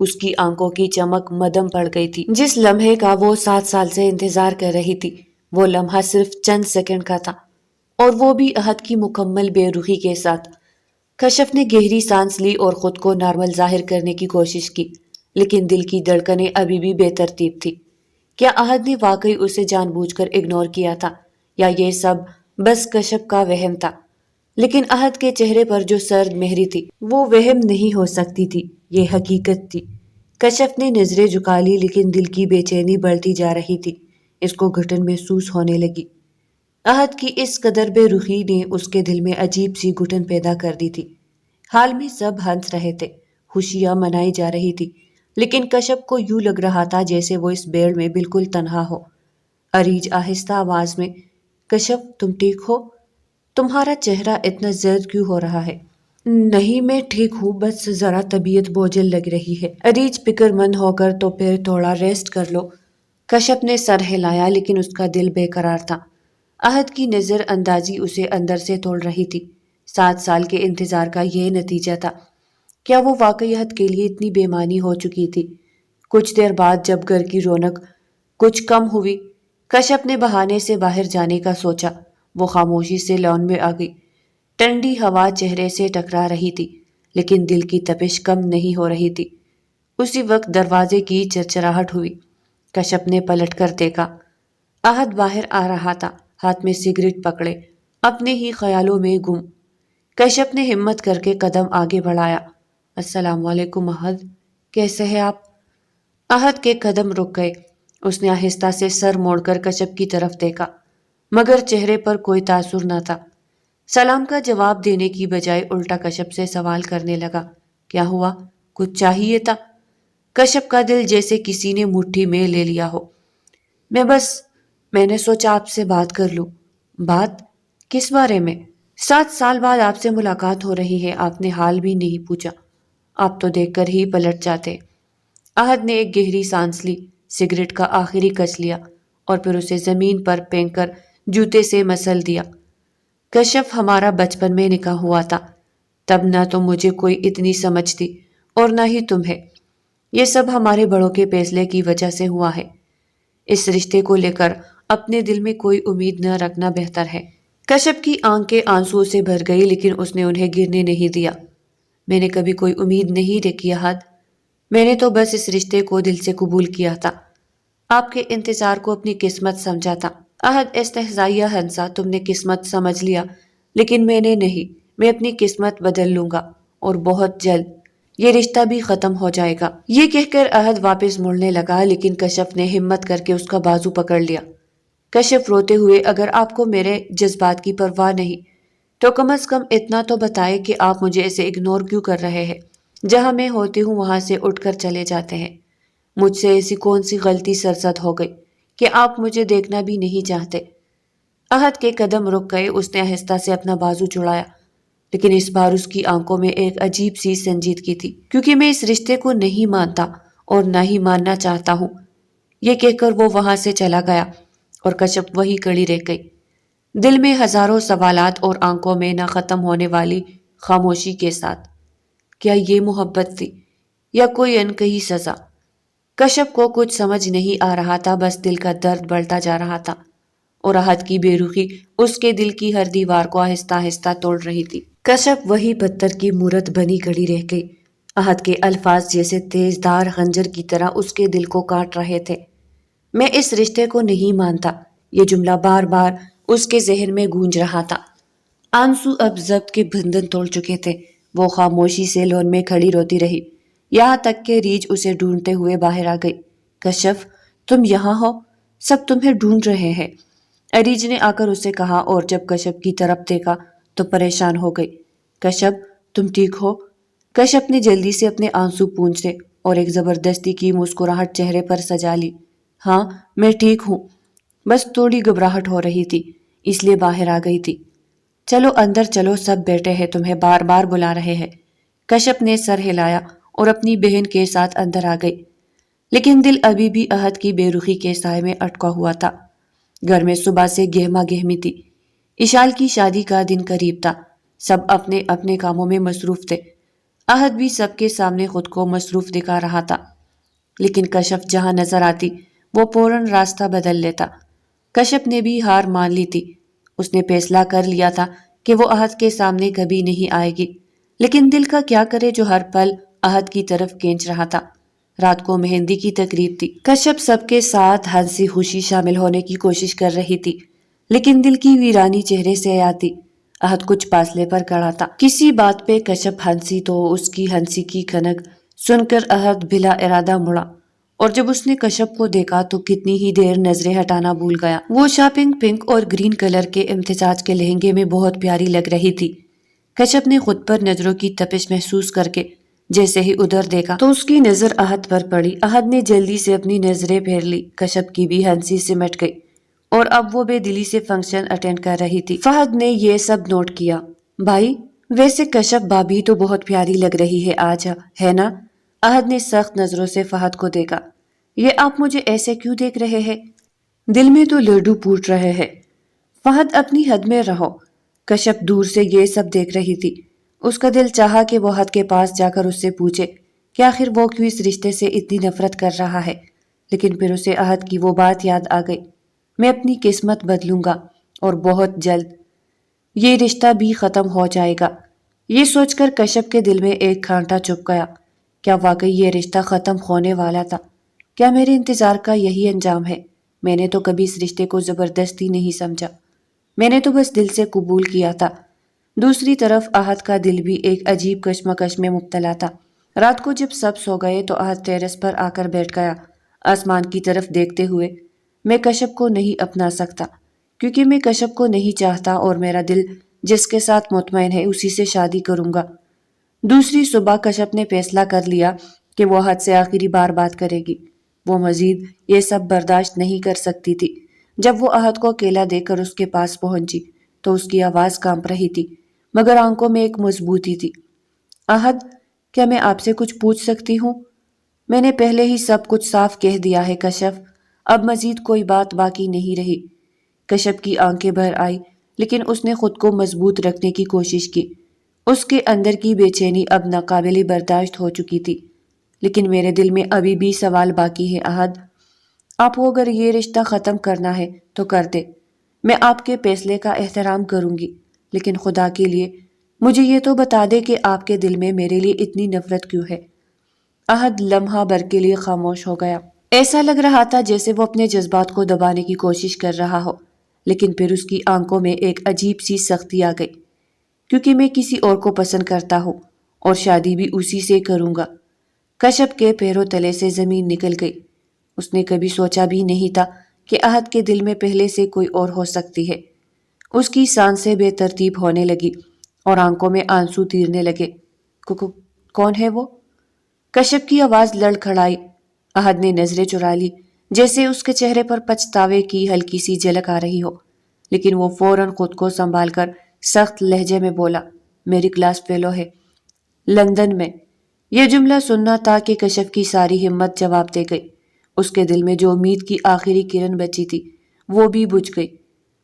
اس کی آنکھوں کی چمک مدھم پڑ گئی تھی۔ جس لمحے کا وہ 7 سال سے انتظار کر رہی تھی، وہ لمحہ صرف چند سیکنڈ کا تھا، اور وہ بھی عہد کی مکمل بے رخی کے ساتھ۔ کشف نے گہری سانس لی اور خود کو نارمل ظاہر کرنے کی کوشش کی، لیکن دل کی دھڑکنیں ابھی بھی بے ترتیب تھی۔ کیا عہد نے واقعی اسے جان بوجھ کر اگنور کیا تھا، یا یہ سب بس کشف کا وہم تھا؟ لیکن عہد کے چہرے پر جو سرد مہری تھی، وہ وہم نہیں ہو سکتی تھی، یہ حقیقت تھی۔ کشف نے نظریں جھکا لی، لیکن دل کی بے چینی بڑھتی جا رہی تھی، اس کو گھٹن محسوس ہونے لگی۔ عہد کی اس قدر بے رخی نے اس کے دل میں عجیب سی گھٹن پیدا کر دی تھی۔ حال میں سب ہنس رہے تھے، خوشیاں منائی جا رہی تھی، لیکن کشف کو یوں لگ رہا تھا جیسے وہ اس بھیڑ میں بالکل تنہا ہو۔ اریج آہستہ آواز میں، کشف تم ٹھیک ہو؟ تمہارا چہرہ اتنا زرد کیوں ہو رہا ہے؟ نہیں میں ٹھیک ہوں، بس ذرا طبیعت بوجھل لگ رہی ہے۔ اریج فکر مند ہو کر، تو پھر تھوڑا ریسٹ کر لو۔ کشف نے سر ہلایا، لیکن اس کا دل بے قرار تھا۔ عہد کی نظر اندازی اسے اندر سے توڑ رہی تھی۔ 7 سال کے انتظار کا یہ نتیجہ تھا۔ کیا وہ واقعی عہد کے لیے اتنی بے معنی ہو چکی تھی؟ کچھ دیر بعد جب گھر کی رونق کچھ کم ہوئی، کشف نے بہانے سے باہر جانے کا سوچا۔ وہ خاموشی سے لان میں آ گئی۔ ٹھنڈی ہوا چہرے سے ٹکرا رہی تھی، لیکن دل کی تپش کم نہیں ہو رہی تھی۔ اسی وقت دروازے کی چرچراہٹ ہوئی۔ کشف نے پلٹ کر دیکھا۔ عہد باہر آ رہا تھا، ہاتھ میں سگریٹ پکڑے، اپنے ہی خیالوں میں گم۔ کشف نے ہمت کر کے قدم آگے بڑھایا۔ السلام علیکم عہد، کیسے ہیں آپ؟ عہد کے قدم رک گئے۔ اس نے آہستہ سے سر موڑ کر کشف کی طرف دیکھا، مگر چہرے پر کوئی تاثر نہ تھا۔ سلام کا جواب دینے کی بجائے الٹا کشف سے سوال کرنے لگا، کیا ہوا؟ کچھ چاہیے تھا؟ کشف کا دل جیسے کسی نے مٹھی میں لے لیا ہو۔ میں نے سوچا آپ سے بات کر لوں۔ بات؟ کس بارے میں؟ 7 سال بعد آپ سے ملاقات ہو رہی ہے، آپ نے حال بھی نہیں پوچھا۔ آپ تو دیکھ کر ہی پلٹ جاتے۔ عہد نے ایک گہری سانس لی، سگریٹ کا آخری کچ لیا، اور پھر اسے زمین پر پھینک کر جوتے سے مسل دیا۔ کشف، ہمارا بچپن میں نکاح ہوا تھا، تب نہ تو مجھے کوئی اتنی سمجھ تھی اور نہ ہی تمہیں۔ یہ سب ہمارے بڑوں کے فیصلے کی وجہ سے ہوا ہے۔ اس رشتے کو لے کر اپنے دل میں کوئی امید نہ رکھنا بہتر ہے۔ کشف کی آنکھیں آنسوؤں سے بھر گئی، لیکن اس نے انہیں گرنے نہیں دیا۔ میں نے کبھی کوئی امید نہیں رکھی عہد، میں نے تو بس اس رشتے کو دل سے قبول کیا تھا، آپ کے انتظار کو اپنی قسمت سمجھا تھا۔ عہد استہزائیہ ہنسا، تم نے قسمت سمجھ لیا، لیکن میں نے نہیں۔ میں اپنی قسمت بدل لوں گا، اور بہت جلد یہ رشتہ بھی ختم ہو جائے گا۔ یہ کہہ کر عہد واپس مڑنے لگا، لیکن کشف نے ہمت کر کے اس کا بازو پکڑ لیا۔ کشف روتے ہوئے، اگر آپ کو میرے جذبات کی پرواہ نہیں تو کم از کم اتنا تو بتائے کہ آپ مجھے ایسے اگنور کیوں کر رہے ہیں؟ جہاں میں ہوتی ہوں وہاں سے اٹھ کر چلے جاتے ہیں۔ مجھ سے ایسی کون سی غلطی سرزد ہو گئی کہ آپ مجھے دیکھنا بھی نہیں چاہتے؟ عہد کے قدم رک گئے۔ اس نے آہستہ سے اپنا بازو چھڑایا، لیکن اس بار اس کی آنکھوں میں ایک عجیب سی سنجیدگی تھی۔ کیونکہ میں اس رشتے کو نہیں مانتا اور نہ ہی ماننا چاہتا ہوں، یہ کہہ کر وہ وہاں سے چلا گیا، اور کشف وہی کھڑی رہ گئی، دل میں ہزاروں سوالات اور آنکھوں میں نہ ختم ہونے والی خاموشی کے ساتھ۔ کیا یہ محبت تھی، یا کوئی انکہی سزا؟ کشف کو کچھ سمجھ نہیں آ رہا تھا، بس دل کا درد بڑھتا جا رہا تھا، اور عہد کی بے رخی اس کے دل کی ہر دیوار کو آہستہ آہستہ توڑ رہی تھی۔ کشف وہی پتھر کی مورت بنی کھڑی رہ گئی۔ عہد کے الفاظ جیسے تیز دھار خنجر کی طرح اس کے دل کو کاٹ رہے تھے۔ میں اس رشتے کو نہیں مانتا، یہ جملہ بار بار اس کے ذہن میں گونج رہا تھا۔ آنسو اب ضبط کے بندھن توڑ چکے تھے۔ وہ خاموشی سے لون میں کھڑی روتی رہی، یہاں تک کہ ریچھ اسے ڈھونڈتے ہوئے باہر آ گئی۔ کشف، تم یہاں ہو؟ سب تمہیں ڈھونڈ رہے ہیں، اریج نے آ کر اسے کہا، اور جب کشف کی طرف دیکھا تو پریشان ہو گئی۔ کشف، تم ٹھیک ہو؟ کشف نے جلدی سے اپنے آنسو پونچھے اور ایک زبردستی کی مسکراہٹ چہرے پر سجا لی۔ ہاں میں ٹھیک ہوں، بس تھوڑی گھبراہٹ ہو رہی تھی، اس لیے باہر آ گئی تھی۔ چلو اندر چلو، سب بیٹھے ہیں، تمہیں بار بار بلا رہے ہیں۔ کشف نے سر ہلایا اور اپنی بہن کے ساتھ اندر آ گئی، لیکن دل ابھی بھی عہد کی بے رخی کے سائے میں اٹکا ہوا تھا۔ گھر میں صبح سے گہما گہمی تھی۔ اشال کی شادی کا دن قریب تھا، سب اپنے اپنے کاموں میں مصروف تھے۔ احد بھی سب کے سامنے خود کو مصروف دکھا رہا تھا، لیکن کشف جہاں نظر آتی وہ فوراً راستہ بدل لیتا۔ کشف نے بھی ہار مان لی تھی۔ اس نے فیصلہ کر لیا تھا کہ وہ احد کے سامنے کبھی نہیں آئے گی، لیکن دل کا کیا کرے جو ہر پل احد کی طرف کھینچ رہا تھا۔ رات کو مہندی کی تقریب تھی۔ کشف سب کے ساتھ ہنسی خوشی شامل ہونے کی کوشش کر رہی تھی، لیکن دل کی ویرانی چہرے سے آتی۔ احد کچھ فاصلے پر کھڑا تھا۔ کسی بات پہ کشف ہنسی تو اس کی ہنسی کی کھنک سن کر احد بلا ارادہ مڑا، اور جب اس نے کشف کو دیکھا تو کتنی ہی دیر نظریں ہٹانا بھول گیا۔ وہ شاپنگ پنک اور گرین کلر کے امتزاج کے لہنگے میں بہت پیاری لگ رہی تھی۔ کشف نے خود پر نظروں کی تپش محسوس کر کے جیسے ہی ادھر دیکھا تو اس کی نظر احد پر پڑی۔ احد نے جلدی سے اپنی نظریں پھیر لی۔ کشف کی بھی ہنسی سمٹ گئی اور اب وہ بے دلی سے فنکشن اٹینڈ کر رہی تھی۔ فہد نے یہ سب نوٹ کیا۔ بھائی، ویسے کشف بھابھی تو بہت پیاری لگ رہی ہے آج، ہے نا؟ احد نے سخت نظروں سے فہد کو دیکھا۔ یہ آپ مجھے ایسے کیوں دیکھ رہے ہیں؟ دل میں تو لڈو پھوٹ رہے ہیں۔ فہد اپنی حد میں رہو۔ کشف دور سے یہ سب دیکھ رہی تھی۔ اس کا دل چاہا کہ وہ احد کے پاس جا کر اس سے پوچھے کہ آخر وہ کیوں اس رشتے سے اتنی نفرت کر رہا ہے، لیکن پھر اسے احد کی وہ بات یاد آ گئی، میں اپنی قسمت بدلوں گا اور بہت جلد یہ رشتہ بھی ختم ہو جائے گا۔ یہ سوچ کر کشف کے دل میں ایک کانٹا چبھ گیا۔ کیا واقعی یہ رشتہ ختم ہونے والا تھا؟ کیا میرے انتظار کا یہی انجام ہے؟ میں نے تو کبھی اس رشتے کو زبردستی نہیں سمجھا، میں نے تو بس دل سے قبول کیا تھا۔ دوسری طرف احد کا دل بھی ایک عجیب کشمکش میں مبتلا تھا۔ رات کو جب سب سو گئے تو احد ٹیرس پر آ کر بیٹھ گیا، آسمان کی طرف دیکھتے ہوئے۔ میں کشف کو نہیں اپنا سکتا، کیونکہ میں کشف کو نہیں چاہتا اور میرا دل جس کے ساتھ مطمئن ہے اسی سے شادی کروں گا۔ دوسری صبح کشف نے فیصلہ کر لیا کہ وہ احد سے آخری بار بات کرے گی۔ وہ مزید یہ سب برداشت نہیں کر سکتی تھی۔ جب وہ احد کو اکیلا دیکھ کر اس کے پاس پہنچی تو اس کی آواز کانپ رہی تھی، مگر آنکھوں میں ایک مضبوطی تھی۔ احد، کیا میں آپ سے کچھ پوچھ سکتی ہوں؟ میں نے پہلے ہی سب کچھ صاف کہہ دیا ہے کشف، اب مزید کوئی بات باقی نہیں رہی۔ کشف کی آنکھیں بھر آئی، لیکن اس نے خود کو مضبوط رکھنے کی کوشش کی۔ اس کے اندر کی بے چینی اب ناقابل برداشت ہو چکی تھی۔ لیکن میرے دل میں ابھی بھی سوال باقی ہے احد، آپ کو اگر یہ رشتہ ختم کرنا ہے تو کر دے، میں آپ کے فیصلے کا احترام کروں گی، لیکن خدا کے لیے مجھے یہ تو بتا دے کہ آپ کے دل میں میرے لیے اتنی نفرت کیوں ہے۔ احد لمحہ بھر کے لیے خاموش ہو گیا۔ ایسا لگ رہا تھا جیسے وہ اپنے جذبات کو دبانے کی کوشش کر رہا ہو، لیکن پھر اس کی آنکھوں میں ایک عجیب سی سختی آ گئی۔ کیونکہ میں کسی اور کو پسند کرتا ہوں اور شادی بھی اسی سے کروں گا۔ کشف کے پیروں تلے سے زمین نکل گئی۔ اس نے کبھی سوچا بھی نہیں تھا کہ احد کے دل میں پہلے سے کوئی اور ہو سکتی ہے۔ اس کی سانسیں بے ترتیب ہونے لگی اور آنکھوں میں آنسو تیرنے لگے۔ کون ہے وہ؟ کشف کی آواز لڑکھڑائی۔ احد نے نظریں چرا لی، جیسے اس کے چہرے پر پچھتاوے کی ہلکی سی جھلک آ رہی ہو، لیکن وہ فوراً خود کو سنبھال کر سخت لہجے میں بولا، میری کلاس فیلو ہے، لندن میں۔ یہ جملہ سننا تھا کہ کشف کی ساری ہمت جواب دے گئی۔ اس کے دل میں جو امید کی آخری کرن بچی تھی وہ بھی بجھ گئی۔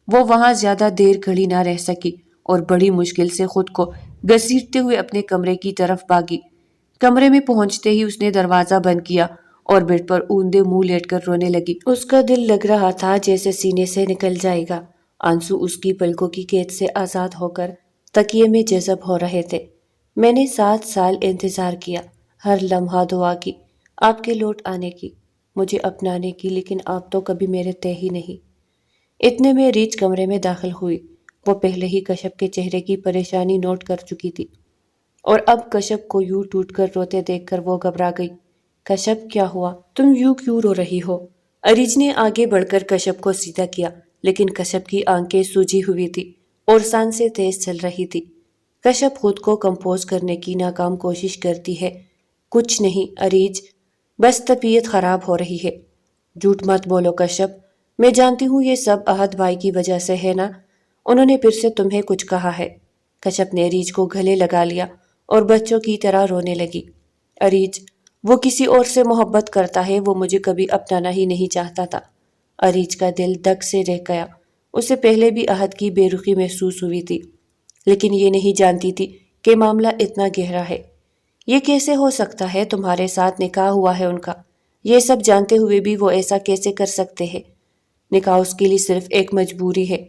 وہ وہاں زیادہ دیر کھڑی نہ رہ سکی اور بڑی مشکل سے خود کو گھسیٹتے ہوئے اپنے کمرے کی طرف بھاگی۔ کمرے میں پہنچتے ہی اس نے دروازہ بند کیا اور بیڈ پر اوندے منہ لیٹ کر رونے لگی۔ اس کا دل لگ رہا تھا جیسے سینے سے نکل جائے گا۔ آنسو اس کی پلکوں کی قید سے آزاد ہو کر تکیے میں جذب ہو رہے تھے۔ میں نے 7 سال انتظار کیا، ہر لمحہ دعا کی آپ کے لوٹ آنے کی، مجھے اپنانے کی، لیکن آپ تو کبھی میرے تھے ہی نہیں۔ اتنے میں ریچ کمرے میں داخل ہوئی۔ وہ پہلے ہی کشف کے چہرے کی پریشانی نوٹ کر چکی تھی اور اب کشف کو یوں ٹوٹ کر روتے دیکھ کر وہ گھبرا گئی۔ کشف، کیا ہوا؟ تم یوں کیوں رو رہی ہو؟ اریج نے آگے بڑھ کر کشف کو سیدھا کیا، لیکن کشف کی آنکھیں سوجی ہوئی تھی اور سانسیں تیز چل رہی تھی۔ کشف خود کو کمپوز کرنے کی ناکام کوشش کرتی ہے۔ کچھ نہیں اریج، بس طبیعت خراب ہو رہی ہے۔ جھوٹ مت بولو کشف، میں جانتی ہوں یہ سب احد بھائی کی وجہ سے ہے نا، انہوں نے پھر سے تمہیں کچھ کہا ہے۔ کشف نے اریج کو گلے لگا لیا اور بچوں کی طرح رونے لگی۔ اریج، وہ کسی اور سے محبت کرتا ہے، وہ مجھے کبھی اپنانا ہی نہیں چاہتا تھا۔ اریج کا دل دک سے رہ گیا۔ اسے پہلے بھی احد کی بے رخی محسوس ہوئی تھی، لیکن یہ نہیں جانتی تھی کہ معاملہ اتنا گہرا ہے۔ یہ کیسے ہو سکتا ہے؟ تمہارے ساتھ نکاح ہوا ہے ان کا، یہ سب جانتے ہوئے بھی وہ ایسا کیسے کر سکتے ہیں؟ نکاح اس کے لیے صرف ایک مجبوری ہے،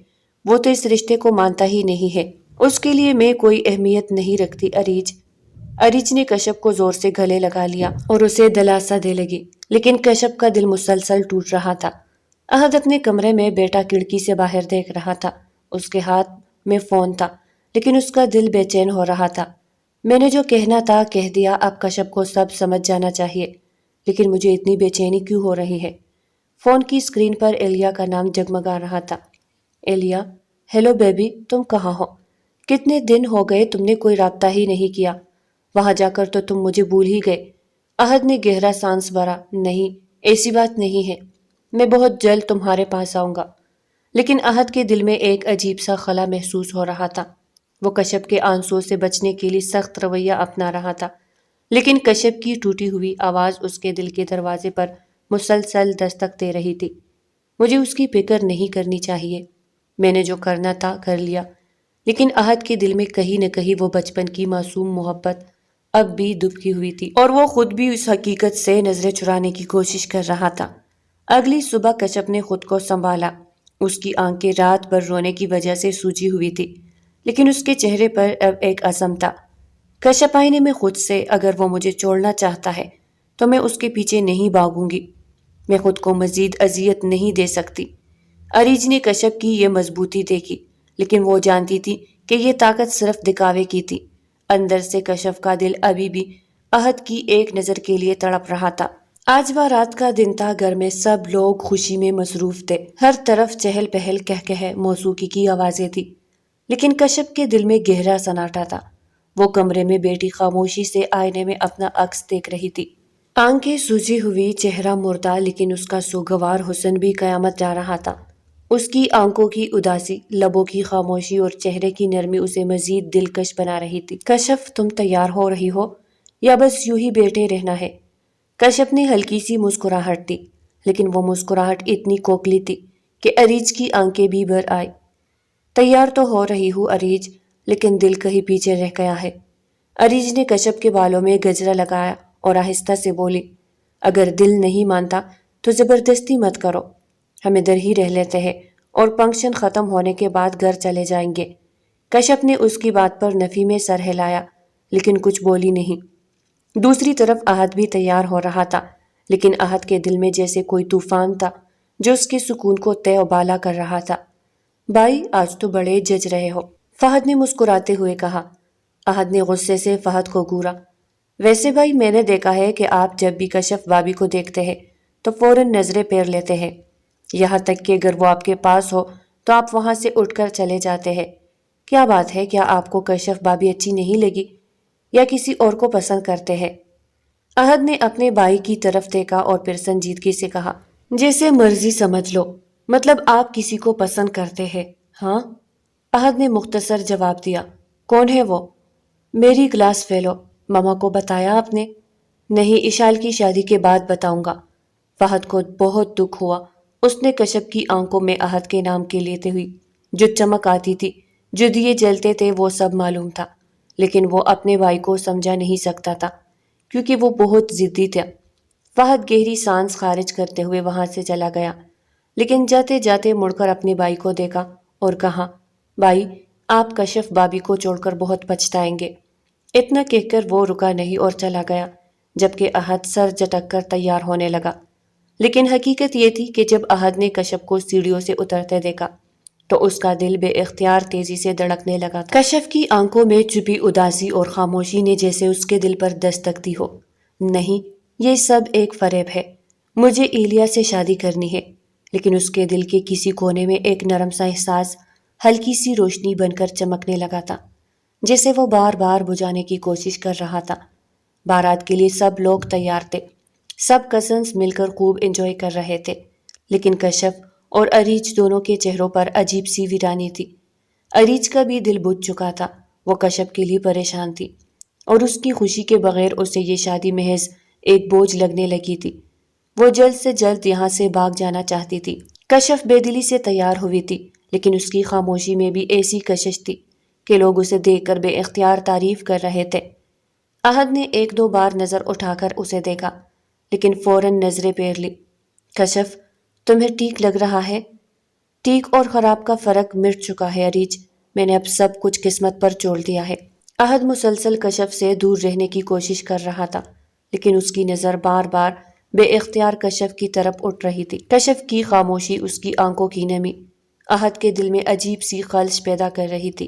وہ تو اس رشتے کو مانتا ہی نہیں ہے، اس کے لیے میں کوئی اہمیت نہیں رکھتی اریج۔ اریج نے کشف کو زور سے گلے لگا لیا اور اسے دلاسا دے لگی، لیکن کشف کا دل مسلسل ٹوٹ رہا تھا۔ احد اپنے کمرے میں بیٹا کھڑکی سے باہر دیکھ رہا تھا، اس کے ہاتھ میں فون تھا، لیکن اس کا دل بے چین ہو رہا تھا۔ میں نے جو کہنا تھا کہہ دیا، اب کشف کو سب سمجھ جانا چاہیے، لیکن مجھے اتنی بے چینی کیوں ہو رہی ہے؟ فون کی اسکرین پر ایلیا کا نام جگمگا رہا تھا۔ ایلیا، ہیلو بیبی، تم کہاں ہو؟ کتنے دن ہو گئے تم نے کوئی رابطہ ہی نہیں کیا، وہاں جا کر تو تم مجھے بھول ہی گئے۔ احد نے گہرا سانس بھرا، نہیں، ایسی بات نہیں ہے، میں بہت جلد تمہارے پاس آؤں گا۔ لیکن احد کے دل میں ایک عجیب سا خلا محسوس ہو رہا تھا۔ وہ کشف کے آنسوؤں سے بچنے کے لیے سخت رویہ اپنا رہا تھا، لیکن کشف کی ٹوٹی ہوئی آواز اس کے دل کے دروازے پر مسلسل دستک دے رہی تھی۔ مجھے اس کی فکر نہیں کرنی چاہیے، میں نے جو کرنا تھا کر لیا۔ لیکن احد کے دل میں کہیں نہ کہیں وہ بچپن کی معصوم محبت اب بھی دبکی ہوئی تھی، اور وہ خود بھی اس حقیقت سے نظریں چرانے کی کوشش کر رہا تھا۔ اگلی صبح کشف نے خود کو سنبھالا، اس کی آنکھیں رات بھر رونے کی وجہ سے سوجی ہوئی تھی، لیکن اس کے چہرے پر اب ایک عزم تھا۔ کشف آئینے میں خود سے، اگر وہ مجھے چھوڑنا چاہتا ہے تو میں اس کے پیچھے نہیں بھاگوں گی، میں خود کو مزید اذیت نہیں دے سکتی۔ اریج نے کشف کی یہ مضبوطی دیکھی، لیکن وہ جانتی تھی کہ یہ طاقت صرف دکھاوے کی تھی۔ اندر سے کشف کا دل ابھی بھی احد کی ایک نظر کے لیے تڑپ رہا تھا۔ آج رات کا دن تھا، گھر میں سب لوگ خوشی میں مصروف تھے، ہر طرف چہل پہل، کہکہے، موسیقی کی آوازیں تھی، لیکن کشف کے دل میں گہرا سناٹا تھا۔ وہ کمرے میں بیٹھی خاموشی سے آئینے میں اپنا عکس دیکھ رہی تھی، آنکھیں سوجی ہوئی، چہرہ مردہ، لیکن اس کا سوگوار حسن بھی قیامت جا رہا تھا۔ اس کی آنکھوں کی اداسی، لبوں کی خاموشی اور چہرے کی نرمی اسے مزید دلکش بنا رہی تھی۔ کشف، تم تیار ہو رہی ہو یا بس یوں ہی بیٹھے رہنا ہے؟ کشف نے ہلکی سی مسکراہٹ دی، لیکن وہ مسکراہٹ اتنی کوکلی تھی کہ اریج کی آنکھیں بھی بھر آئی۔ تیار تو ہو رہی ہوں اریج، لیکن دل کہیں پیچھے رہ گیا ہے۔ اریج نے کشف کے بالوں میں گجرا لگایا اور آہستہ سے بولی، اگر دل نہیں مانتا تو زبردستی مت کرو، ہم ادھر ہی رہ لیتے ہیں اور فنکشن ختم ہونے کے بعد گھر چلے جائیں گے۔ کشف نے اس کی بات پر نفی میں سر ہلایا، لیکن کچھ بولی نہیں۔ دوسری طرف احد بھی تیار ہو رہا تھا، لیکن احد کے دل میں جیسے کوئی طوفان تھا جو اس کے سکون کو تہ و بالا کر رہا تھا۔ بھائی، آج تو بڑے جج رہے ہو، فہد نے مسکراتے ہوئے کہا۔ احد نے غصے سے فہد کو گھورا۔ ویسے بھائی، میں نے دیکھا ہے کہ آپ جب بھی کشف بھابھی کو دیکھتے ہیں تو فوراً نظریں پھیر لیتے ہیں، یہاں تک کہ اگر وہ آپ کے پاس ہو تو آپ وہاں سے اٹھ کر چلے جاتے ہیں۔ کیا بات ہے، کیا آپ کو کشف بھابھی اچھی نہیں لگی یا کسی اور کو پسند کرتے ہیں؟ احد نے اپنے بھائی کی طرف دیکھا اور پھر سنجیدگی سے کہا، جیسے مرضی سمجھ لو، مطلب آپ کسی کو پسند کرتے ہیں؟ ہاں، احد نے مختصر جواب دیا۔ کون ہے وہ؟ میری کلاس فیلو۔ ماما کو بتایا آپ نے؟ نہیں، اشال کی شادی کے بعد بتاؤں گا۔ فہد کو بہت دکھ ہوا، اس نے کشف کی آنکھوں میں احد کے نام کے لیتے ہوئی جو چمک آتی تھی، جو دیے جلتے تھے، وہ سب معلوم تھا، لیکن وہ اپنے بھائی کو سمجھا نہیں سکتا تھا کیونکہ وہ بہت ضدی تھا۔ فہد گہری سانس خارج کرتے ہوئے وہاں سے چلا گیا، لیکن جاتے جاتے مڑ کر اپنے بھائی کو دیکھا اور کہا، بھائی، آپ کشف بھابھی کو چھوڑ کر بہت پچھتائیں گے۔ اتنا کہہ کر وہ رکا نہیں اور چلا گیا، جبکہ احد سر جھٹک کر تیار ہونے لگا۔ لیکن حقیقت یہ تھی کہ جب احد نے کشف کو سیڑھیوں سے اترتے دیکھا تو اس کا دل بے اختیار تیزی سے دھڑکنے لگا تھا۔ کشف کی آنکھوں میں چھپی اداسی اور خاموشی نے جیسے اس کے دل پر دستک دی ہو۔ نہیں، یہ سب ایک فریب ہے، مجھے ایلیا سے شادی کرنی ہے۔ لیکن اس کے دل کے کسی کونے میں ایک نرم سا احساس ہلکی سی روشنی بن کر چمکنے لگا تھا، جسے وہ بار بار بجھانے کی کوشش کر رہا تھا۔ بارات کے لیے سب لوگ تیار تھے، سب کزنز مل کر خوب انجوائے کر رہے تھے، لیکن کشف اور اریج دونوں کے چہروں پر عجیب سی ویرانی تھی۔ اریج کا بھی دل بجھ چکا تھا، وہ کشف کے لیے پریشان تھی اور اس کی خوشی کے بغیر اسے یہ شادی محض ایک بوجھ لگنے لگی تھی۔ وہ جلد سے جلد یہاں سے بھاگ جانا چاہتی تھی۔ کشف بے دلی سے تیار ہوئی تھی، لیکن اس کی خاموشی میں بھی ایسی کشش تھی کہ لوگ اسے دیکھ کر بے اختیار تعریف کر رہے تھے۔ احد نے ایک دو بار نظر اٹھا کر اسے دیکھا لیکن فوراً نظریں پھیر لی۔ کشف، تمہیں ٹھیک لگ رہا ہے؟ ٹھیک اور خراب کا فرق مٹ چکا ہے اریج، میں نے اب سب کچھ قسمت پر چھوڑ دیا ہے۔ احد مسلسل کشف سے دور رہنے کی کوشش کر رہا تھا لیکن اس کی نظر بار بار بے اختیار کشف کی طرف اٹھ رہی تھی۔ کشف کی خاموشی، اس کی آنکھوں کی نمی احد کے دل میں عجیب سی خلش پیدا کر رہی تھی۔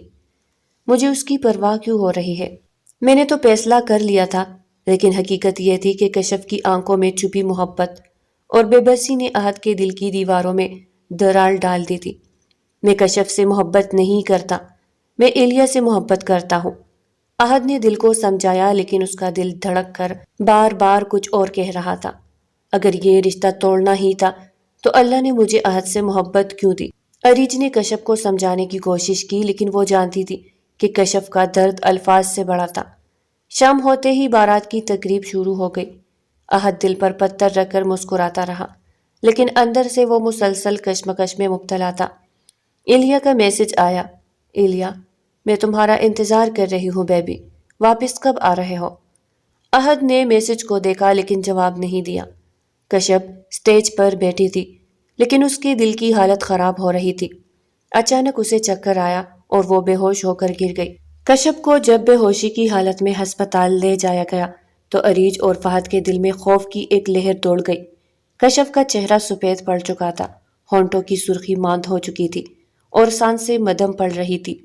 مجھے اس کی پرواہ کیوں ہو رہی ہے؟ میں نے تو فیصلہ کر لیا تھا، لیکن حقیقت یہ تھی کہ کشف کی آنکھوں میں چھپی محبت اور بے بسی نے احد کے دل کی دیواروں میں دراڑ ڈال دی تھی۔ میں کشف سے محبت نہیں کرتا، میں ایلیا سے محبت کرتا ہوں۔ احد نے دل کو سمجھایا لیکن اس کا دل دھڑک کر بار بار کچھ اور کہہ رہا تھا۔ اگر یہ رشتہ توڑنا ہی تھا تو اللہ نے مجھے احد سے محبت کیوں دی؟ اریج نے کشف کو سمجھانے کی کوشش کی لیکن وہ جانتی تھی کہ کشف کا درد الفاظ سے بڑا تھا۔ شام ہوتے ہی بارات کی تقریب شروع ہو گئی۔ احد دل پر پتھر رکھ کر مسکراتا رہا لیکن اندر سے وہ مسلسل کشمکش میں مبتلا تھا۔ ایلیا کا میسج آیا۔ ایلیا، میں تمہارا انتظار کر رہی ہوں بیبی، واپس کب آ رہے ہو؟ احد نے میسج کو دیکھا لیکن جواب نہیں دیا۔ کشف سٹیج پر بیٹھی تھی لیکن اس کے دل کی حالت خراب ہو رہی تھی۔ اچانک اسے چکر آیا اور وہ بے ہوش ہو کر گر گئی۔ کشف کو جب بے ہوشی کی حالت میں ہسپتال لے جایا گیا تو اریج اور فہد کے دل میں خوف کی ایک لہر دوڑ گئی۔ کشف کا چہرہ سفید پڑ چکا تھا، ہونٹوں کی سرخی ماند ہو چکی تھی اور سانسیں مدھم پڑ رہی تھی۔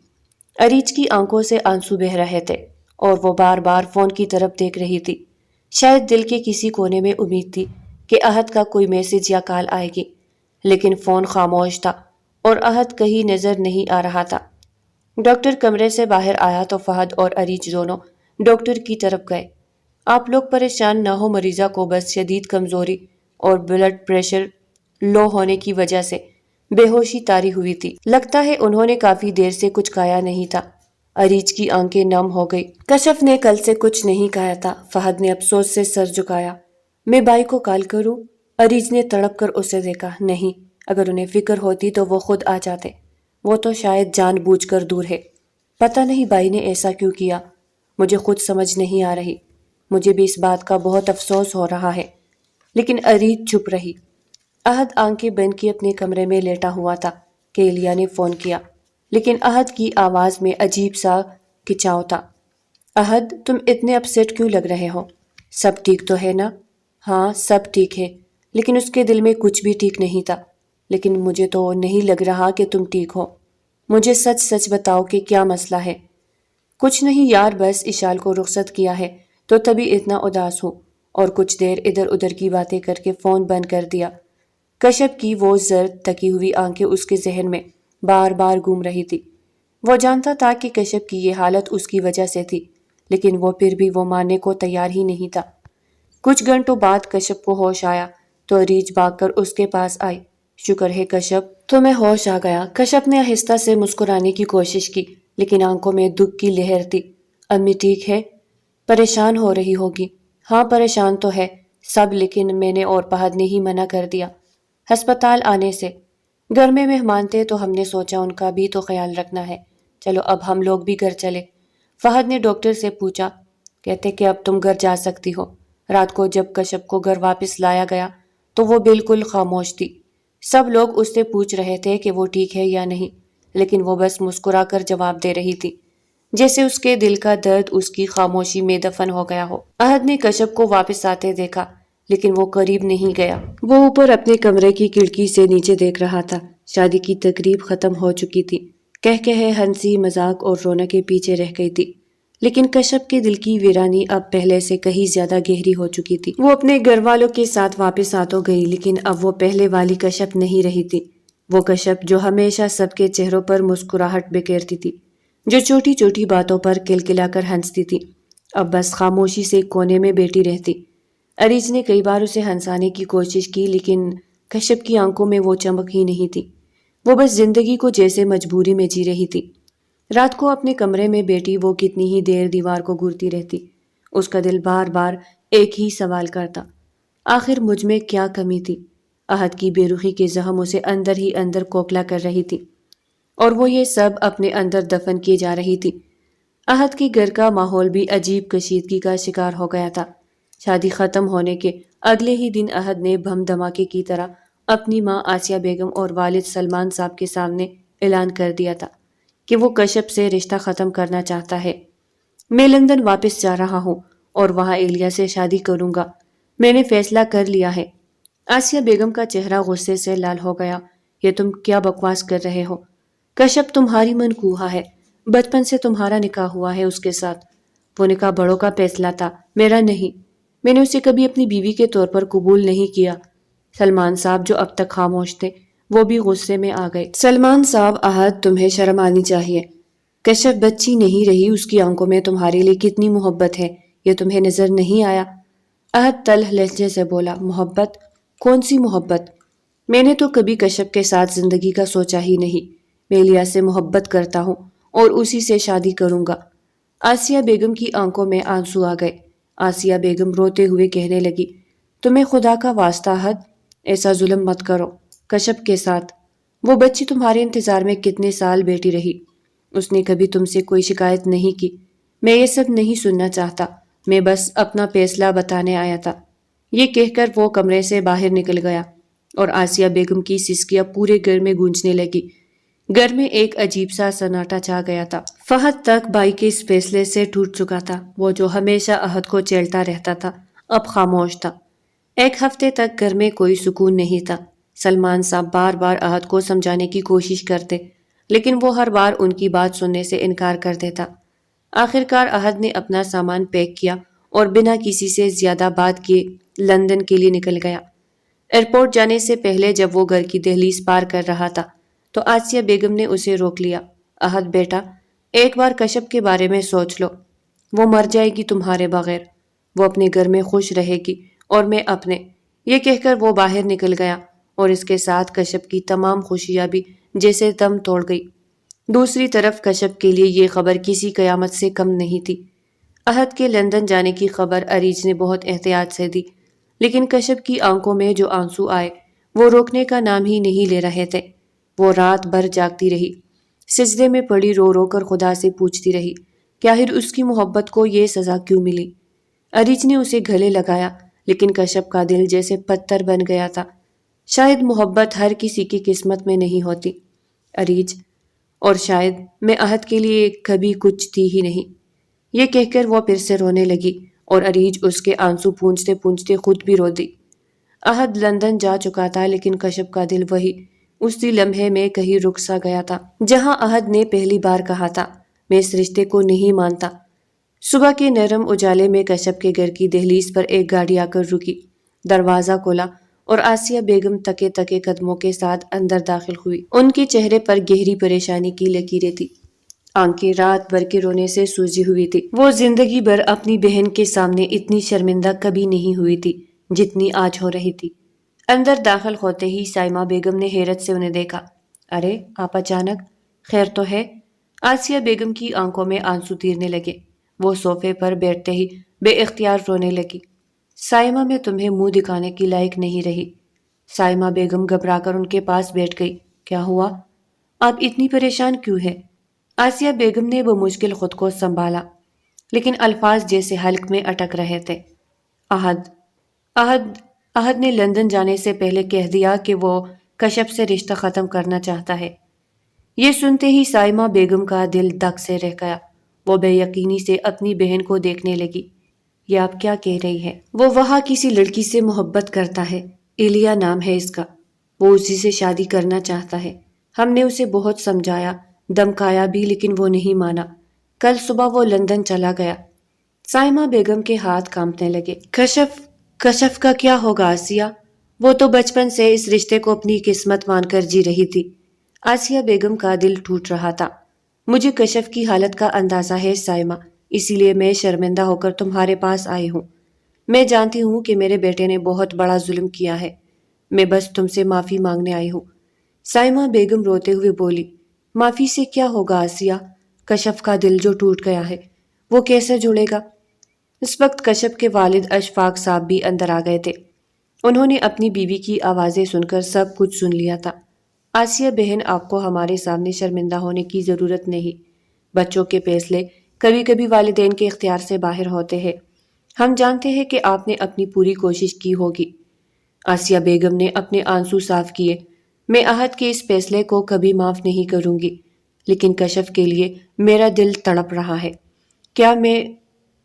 اریج کی آنکھوں سے آنسو بہہ رہے تھے اور وہ بار بار فون کی طرف دیکھ رہی تھی۔ شاید دل کے کسی کونے میں امید تھی کہ احد کا کوئی میسج یا کال آئے گی، لیکن فون خاموش تھا اور احد کہیں نظر نہیں آ رہا تھا۔ ڈاکٹر کمرے سے باہر آیا تو فہد اور اریج دونوں ڈاکٹر کی طرف گئے۔ آپ لوگ پریشان نہ ہو، مریضہ کو بس شدید کمزوری اور بلڈ پریشر لو ہونے کی وجہ سے بے ہوشی طاری ہوئی تھی۔ لگتا ہے انہوں نے کافی دیر سے کچھ کھایا نہیں تھا۔ اریج کی آنکھیں نم ہو گئی۔ کشف نے کل سے کچھ نہیں کھایا تھا۔ فہد نے افسوس سے سر جھکایا۔ میں بھائی کو کال کروں؟ اریج نے تڑپ کر اسے دیکھا۔ نہیں، اگر انہیں فکر ہوتی تو وہ خود آ جاتے، وہ تو شاید جان بوجھ کر دور ہے۔ پتہ نہیں بھائی نے ایسا کیوں کیا، مجھے خود سمجھ نہیں آ رہی۔ مجھے بھی اس بات کا بہت افسوس ہو رہا ہے۔ لیکن اریج چپ رہی۔ احد آنکھیں بند کیے اپنے کمرے میں لیٹا ہوا تھا کہ ایلیا نے فون کیا، لیکن احد کی آواز میں عجیب سا کھچاؤ تھا۔ احد، تم اتنے اپسیٹ کیوں لگ رہے ہو؟ سب ٹھیک تو ہے نا؟ ہاں سب ٹھیک ہے، لیکن اس کے دل میں کچھ بھی ٹھیک نہیں تھا۔ لیکن مجھے تو نہیں لگ رہا کہ تم ٹھیک ہو۔ مجھے سچ سچ بتاؤ کہ کیا مسئلہ ہے؟ کچھ نہیں یار، بس اشال کو رخصت کیا ہے تو تبھی اتنا اداس ہوں، اور کچھ دیر ادھر ادھر کی باتیں کر کے فون بند کر دیا۔ کشف کی وہ زرد تکی ہوئی آنکھیں اس کے ذہن میں بار بار گھوم رہی تھی۔ وہ جانتا تھا کہ کشف کی یہ حالت اس کی وجہ سے تھی، لیکن وہ پھر بھی وہ ماننے کو تیار ہی نہیں تھا۔ کچھ گھنٹوں بعد کشف کو ہوش آیا تو اریج بھاگ کر اس کے پاس آئی۔ شکر ہے کشف، تمہیں ہوش آ گیا۔ کشف نے آہستہ سے مسکرانے کی کوشش کی لیکن آنکھوں میں دکھ کی لہر تھی۔ امی ٹھیک ہے؟ پریشان ہو رہی ہوگی۔ ہاں پریشان تو ہے سب، لیکن میں نے اور فہد نے ہی منع کر دیا ہسپتال آنے سے۔ گھر میں مہمان تھے تو ہم نے سوچا ان کا بھی تو خیال رکھنا ہے۔ چلو اب ہم لوگ بھی گھر چلے۔ فہد نے ڈاکٹر سے پوچھا، کہتے کہ اب تم گھر جا سکتی ہو۔ رات کو جب کشف کو گھر واپس لایا گیا تو وہ بالکل خاموش تھی۔ سب لوگ اس سے پوچھ رہے تھے کہ وہ ٹھیک ہے یا نہیں، لیکن وہ بس مسکرا کر جواب دے رہی تھی، جیسے اس کے دل کا درد اس کی خاموشی میں دفن ہو گیا ہو۔ احد نے کشف کو واپس آتے دیکھا لیکن وہ قریب نہیں گیا۔ وہ اوپر اپنے کمرے کی کھڑکی سے نیچے دیکھ رہا تھا۔ شادی کی تقریب ختم ہو چکی تھی، کہے ہنسی مذاق اور رونقیں پیچھے رہ گئی تھی، لیکن کشف کے دل کی ویرانی اب پہلے سے کہیں زیادہ گہری ہو چکی تھی۔ وہ اپنے گھر والوں کے ساتھ واپس آ تو گئی لیکن اب وہ پہلے والی کشف نہیں رہی تھی۔ وہ کشف جو ہمیشہ سب کے چہروں پر مسکراہٹ بکھیرتی تھی، جو چھوٹی چھوٹی باتوں پر کلکلا کر ہنستی تھی، اب بس خاموشی سے کونے میں بیٹھی رہتی۔ اریج نے کئی بار اسے ہنسانے کی کوشش کی لیکن کشف کی آنکھوں میں وہ چمک ہی نہیں تھی۔ وہ بس زندگی کو جیسے مجبوری میں جی رہی تھی۔ رات کو اپنے کمرے میں بیٹھی وہ کتنی ہی دیر دیوار کو گھورتی رہتی۔ اس کا دل بار بار ایک ہی سوال کرتا، آخر مجھ میں کیا کمی تھی؟ احد کی بے رخی کے زخم اسے اندر ہی اندر کوکھلا کر رہی تھی اور وہ یہ سب اپنے اندر دفن کیے جا رہی تھی۔ احد کے گھر کا ماحول بھی عجیب کشیدگی کا شکار ہو گیا تھا۔ شادی ختم ہونے کے اگلے ہی دن احد نے بم دھماکے کی طرح اپنی ماں آسیہ بیگم اور والد سلمان صاحب کے سامنے اعلان کر دیا تھا کہ وہ کشف سے رشتہ ختم کرنا چاہتا ہے۔ میں لندن واپس جا رہا ہوں اور وہاں ایلیا سے شادی کروں گا۔ میں نے فیصلہ کر لیا ہے۔ آسیہ بیگم کا چہرہ غصے سے لال ہو گیا۔ یہ تم کیا بکواس کر رہے ہو؟ کشف تمہاری منقوہ ہے۔ بچپن سے تمہارا نکاح ہوا ہے اس کے ساتھ۔ وہ نکاح بڑوں کا فیصلہ تھا، میرا نہیں۔ میں نے اسے کبھی اپنی بیوی کے طور پر قبول نہیں کیا۔ سلمان صاحب جو اب تک خاموش تھے وہ بھی غصے میں آ گئے۔ سلمان صاحب، احد، تمہیں شرم آنی چاہیے۔ کشف بچی نہیں رہی، اس کی آنکھوں میں تمہارے لیے کتنی محبت ہے، یہ تمہیں نظر نہیں آیا؟ احد تلخ لہجے سے بولا۔ محبت؟ کون سی محبت؟ میں نے تو کبھی کشف کے ساتھ زندگی کا سوچا ہی نہیں۔ میں ایلیا سے محبت کرتا ہوں اور اسی سے شادی کروں گا۔ آسیہ بیگم کی آنکھوں میں آنسو آ گئے۔ آسیہ بیگم روتے ہوئے کہنے لگی، تمہیں خدا کا واسطہ احد، ایسا ظلم مت کرو کشف کے ساتھ۔ وہ بچی تمہارے انتظار میں کتنے سال بیٹھی رہی، اس نے کبھی تم سے کوئی شکایت نہیں کی۔ میں یہ سب نہیں سننا چاہتا، میں بس اپنا فیصلہ بتانے آیا تھا۔ یہ کہہ کر وہ کمرے سے باہر نکل گیا اور آسیہ بیگم کی سسکیاں پورے گھر میں گونجنے لگی۔ گھر میں ایک عجیب سا سناٹا چھا گیا تھا۔ فہد تک بھائی کے اس فیصلے سے ٹوٹ چکا تھا۔ وہ جو ہمیشہ احد کو چیلتا رہتا تھا اب خاموش تھا۔ ایک ہفتے تک گھر میں کوئی سکون نہیں تھا۔ سلمان صاحب بار بار احد کو سمجھانے کی کوشش کرتے لیکن وہ ہر بار ان کی بات سننے سے انکار کر دیتا۔ آخر کار احد نے اپنا سامان پیک کیا اور بنا کسی سے زیادہ بات کیے لندن کے لیے نکل گیا۔ ایئرپورٹ جانے سے پہلے جب وہ گھر کی دہلیز پار کر رہا تھا تو آسیہ بیگم نے اسے روک لیا۔ احد بیٹا، ایک بار کشف کے بارے میں سوچ لو۔ وہ مر جائے گی تمہارے بغیر، وہ اپنے گھر میں خوش رہے گی اور میں اپنے۔ یہ کہہ کر وہ باہر نکل گیا اور اس کے ساتھ کشف کی تمام خوشیاں بھی جیسے دم توڑ گئی۔ دوسری طرف کشف کے لیے یہ خبر کسی قیامت سے کم نہیں تھی۔ احد کے لندن جانے کی خبر اریج نے بہت احتیاط سے دی لیکن کشف کی آنکھوں میں جو آنسو آئے وہ روکنے کا نام ہی نہیں لے رہے تھے۔ وہ رات بھر جاگتی رہی، سجدے میں پڑی رو رو کر خدا سے پوچھتی رہی کہ آخر اس کی محبت کو یہ سزا کیوں ملی۔ اریج نے اسے گلے لگایا لیکن کشف کا دل جیسے پتھر بن گیا تھا۔ شاید محبت ہر کسی کی قسمت میں نہیں ہوتی اریج، اور شاید میں احد کے لیے کبھی کچھ تھی ہی نہیں۔ یہ کہہ کر وہ پھر سے رونے لگی اور اریج اس کے آنسو پونچھتے پونچھتے خود بھی رو دی۔ احد لندن جا چکا تھا لیکن کشف کا دل وہی اسی لمحے میں کہیں رک سا گیا تھا جہاں احد نے پہلی بار کہا تھا، میں اس رشتے کو نہیں مانتا۔ صبح کے نرم اجالے میں کشف کے گھر کی دہلیز پر ایک گاڑی آ کر رکی۔ دروازہ کھولا اور آسیہ بیگم تکے تکے قدموں کے ساتھ اندر داخل ہوئی۔ ان کے چہرے پر گہری پریشانی کی لکیریں تھی، آنکھیں رات بھر کے رونے سے سوجی ہوئی تھی۔ وہ زندگی بھر اپنی بہن کے سامنے اتنی شرمندہ کبھی نہیں ہوئی تھی جتنی آج ہو رہی تھی۔ اندر داخل ہوتے ہی سائمہ بیگم نے حیرت سے انہیں دیکھا۔ ارے آپ اچانک، خیر تو ہے؟ آسیہ بیگم کی آنکھوں میں آنسو تیرنے لگے۔ وہ صوفے پر بیٹھتے ہی بے اختیار رونے لگی۔ سائمہ، میں تمہیں منہ دکھانے کی لائق نہیں رہی۔ سائمہ بیگم گھبرا کر ان کے پاس بیٹھ گئی۔ کیا ہوا؟ آپ اتنی پریشان کیوں ہیں؟ آسیہ بیگم نے بمشکل خود کو سنبھالا لیکن الفاظ جیسے حلق میں اٹک رہے تھے۔ احد نے لندن جانے سے پہلے کہہ دیا کہ وہ کشف سے رشتہ ختم کرنا چاہتا ہے۔ یہ سنتے ہی سائمہ بیگم کا دل دک سے رہ گیا۔ وہ بے یقینی سے اپنی بہن کو دیکھنے لگی۔ یہ آپ کیا کہہ رہی ہے؟ وہ وہاں کسی لڑکی سے محبت کرتا ہے، ایلیا نام ہے اس کا۔ وہ اسی سے شادی کرنا چاہتا ہے۔ ہم نے اسے بہت سمجھایا، دمکایا بھی لیکن وہ نہیں مانا۔ کل صبح وہ لندن چلا گیا۔ سائمہ بیگم کے ہاتھ کانپنے لگے۔ کشف کا کیا ہوگا آسیہ؟ وہ تو بچپن سے اس رشتے کو اپنی قسمت مان کر جی رہی تھی۔ آسیہ بیگم کا دل ٹوٹ رہا تھا۔ مجھے کشف کی حالت کا اندازہ ہے سائمہ، اسی لیے میں شرمندہ ہو کر تمہارے پاس آئی ہوں۔ میں جانتی ہوں کہ میرے بیٹے نے بہت بڑا ظلم کیا ہے، میں بس تم سے معافی مانگنے آئی ہوں۔ سائمہ بیگم روتے ہوئے بولی۔ معافی سے کیا ہوگا آسیہ؟ کشف کا دل جو ٹوٹ گیا ہے وہ کیسے جڑے گا؟ اس وقت کشف کے والد اشفاق صاحب بھی اندر آ گئے تھے۔ انہوں نے اپنی بیوی کی آوازیں سن کر سب کچھ سن لیا تھا۔ آسیہ بہن، آپ کو ہمارے سامنے شرمندہ ہونے کی ضرورت نہیں۔ بچوں کے فیصلے کبھی کبھی والدین کے اختیار سے باہر ہوتے ہیں۔ ہم جانتے ہیں کہ آپ نے اپنی پوری کوشش کی ہوگی۔ آسیہ بیگم نے اپنے آنسو صاف کیے۔ میں احد کے اس فیصلے کو کبھی معاف نہیں کروں گی، لیکن کشف کے لیے میرا دل تڑپ رہا ہے۔ کیا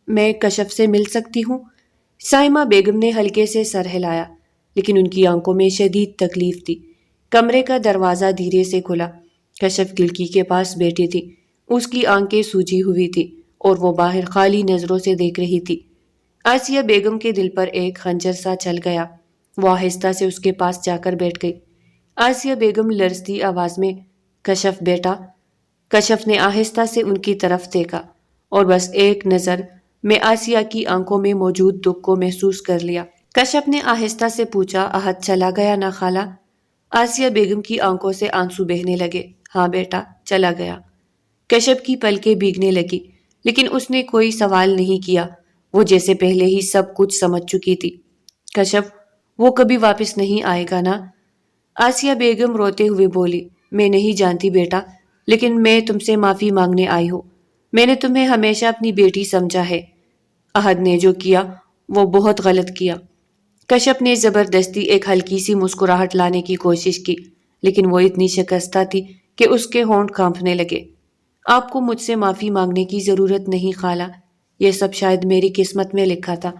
میں کشف سے مل سکتی ہوں؟ سائمہ بیگم نے ہلکے سے سر ہلایا، لیکن ان کی آنکھوں میں شدید تکلیف تھی۔ کمرے کا دروازہ دھیرے سے کھلا۔ کشف کھڑکی کے پاس بیٹھی تھی۔ اس کی آنکھیں سوجی ہوئی تھی اور وہ باہر خالی نظروں سے دیکھ رہی تھی۔ آسیہ بیگم کے دل پر ایک خنجر سا چل گیا۔ وہ آہستہ سے اس کے پاس جا کر بیٹھ گئی۔ آسیہ بیگم لرزتی آواز میں، کشف بیٹا۔ کشف نے آہستہ سے ان کی طرف دیکھا اور بس ایک نظر میں آسیہ کی آنکھوں میں موجود دکھ کو محسوس کر لیا۔ کشف نے آہستہ سے پوچھا، احد چلا گیا نا خالہ؟ آسیہ بیگم کی آنکھوں سے آنسو بہنے لگے۔ ہاں بیٹا، چلا گیا۔ کشف کی پلکیں بھیگنے لگی، لیکن اس نے کوئی سوال نہیں کیا۔ وہ جیسے پہلے ہی سب کچھ سمجھ چکی تھی۔ کشف، وہ کبھی واپس نہیں آئے گا نا؟ آسیہ بیگم روتے ہوئے بولی، میں نہیں جانتی بیٹا، لیکن میں تم سے معافی مانگنے آئی ہوں۔ میں نے تمہیں ہمیشہ اپنی بیٹی سمجھا ہے۔ احد نے جو کیا وہ بہت غلط کیا۔ کشف نے زبردستی ایک ہلکی سی مسکراہٹ لانے کی کوشش کی، لیکن وہ اتنی شکستہ تھی کہ اس کے ہونٹ کانپنے لگے۔ آپ کو مجھ سے معافی مانگنے کی ضرورت نہیں خالہ، یہ سب شاید میری قسمت میں لکھا تھا۔